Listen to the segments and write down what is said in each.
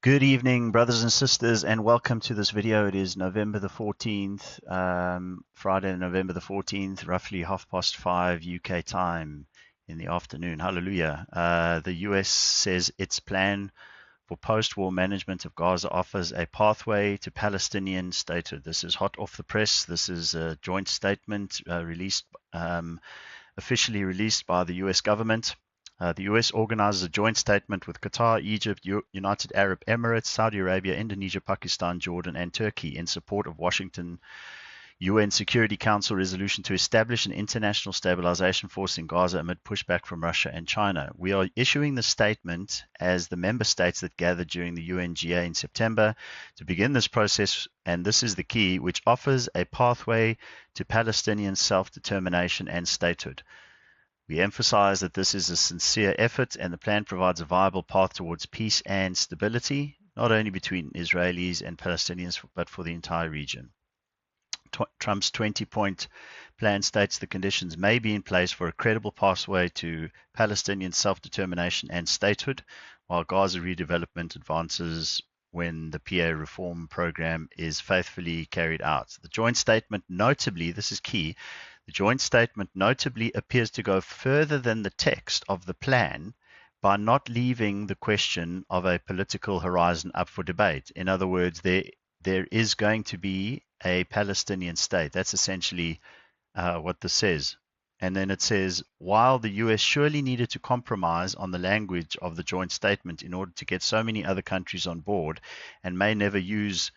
Good evening, brothers and sisters, and welcome to this video. It is November the 14th, Friday, November the 14th, roughly 5:30 UK time in the afternoon. Hallelujah. The US says its plan for post-war management of Gaza offers a pathway to Palestinian statehood. This is hot off the press. This is a joint statement officially released by the US government. The US organizes a joint statement with Qatar, Egypt, United Arab Emirates, Saudi Arabia, Indonesia, Pakistan, Jordan, and Turkey in support of Washington UN Security Council resolution to establish an international stabilization force in Gaza amid pushback from Russia and China. We are issuing the statement as the member states that gathered during the UNGA in September to begin this process, and this is the key, which offers a pathway to Palestinian self-determination and statehood. We emphasize that this is a sincere effort and the plan provides a viable path towards peace and stability, not only between Israelis and Palestinians, but for the entire region. Trump's 20-point plan states the conditions may be in place for a credible pathway to Palestinian self-determination and statehood, while Gaza redevelopment advances when the PA reform program is faithfully carried out. The joint statement notably, this is key, the joint statement notably appears to go further than the text of the plan by not leaving the question of a political horizon up for debate. In other words, there is going to be a Palestinian state. That's essentially what this says. And then it says, while the US surely needed to compromise on the language of the joint statement in order to get so many other countries on board and may never use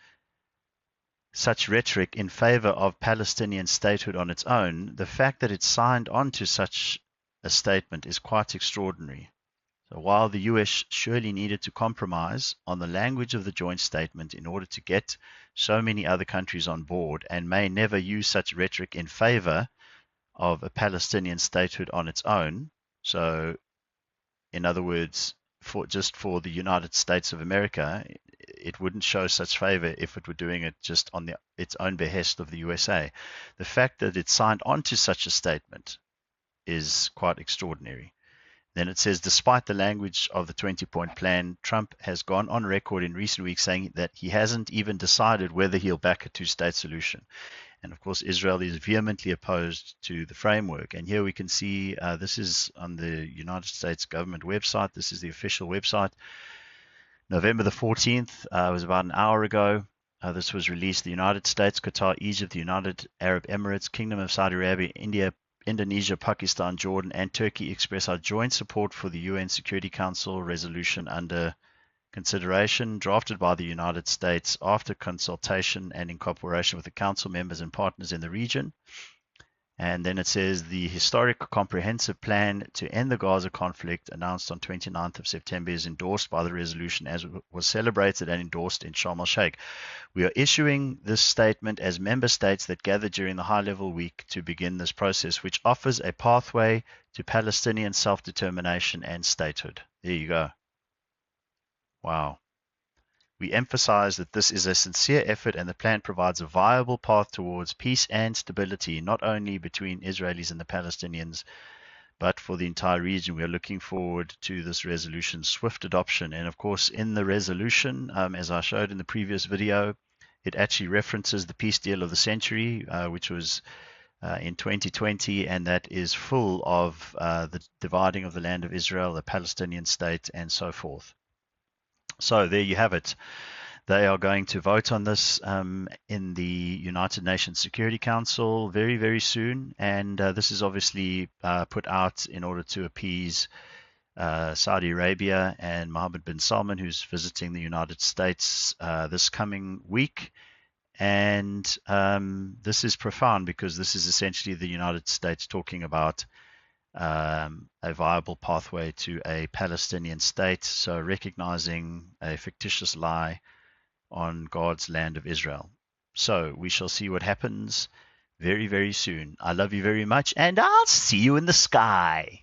such rhetoric in favor of Palestinian statehood on its own, the fact that it signed on to such a statement is quite extraordinary. So while the US surely needed to compromise on the language of the joint statement in order to get so many other countries on board and may never use such rhetoric in favor of a Palestinian statehood on its own, so in other words, for the United States of America, it wouldn't show such favor if it were doing it just on its own behest of the USA. The fact that it signed on to such a statement is quite extraordinary. Then it says, despite the language of the 20-point plan, Trump has gone on record in recent weeks saying that he hasn't even decided whether he'll back a two-state solution. And of course, Israel is vehemently opposed to the framework. And here we can see this is on the United States government website. This is the official website. November the 14th was about an hour ago. This was released. The United States, Qatar, Egypt, the United Arab Emirates, Kingdom of Saudi Arabia, India, Indonesia, Pakistan, Jordan, and Turkey express our joint support for the UN Security Council resolution under consideration, drafted by the United States after consultation and in cooperation with the Council members and partners in the region. And then it says the historic comprehensive plan to end the Gaza conflict announced on 29th of September is endorsed by the resolution as was celebrated and endorsed in Sharm el-Sheikh. We are issuing this statement as member states that gathered during the high-level week to begin this process, which offers a pathway to Palestinian self-determination and statehood. There you go. Wow. We emphasize that this is a sincere effort and the plan provides a viable path towards peace and stability, not only between Israelis and the Palestinians, but for the entire region. We are looking forward to this resolution's swift adoption. And of course, in the resolution, as I showed in the previous video, it actually references the peace deal of the century, which was in 2020, and that is full of the dividing of the land of Israel, the Palestinian state, and so forth. So there you have it. They are going to vote on this in the United Nations Security Council very, very soon. And this is obviously put out in order to appease Saudi Arabia and Mohammed bin Salman, who's visiting the United States this coming week. And this is profound because this is essentially the United States talking about a viable pathway to a Palestinian state, so recognizing a fictitious lie on God's land of Israel. So we shall see what happens very, very soon. I love you very much, and I'll see you in the sky.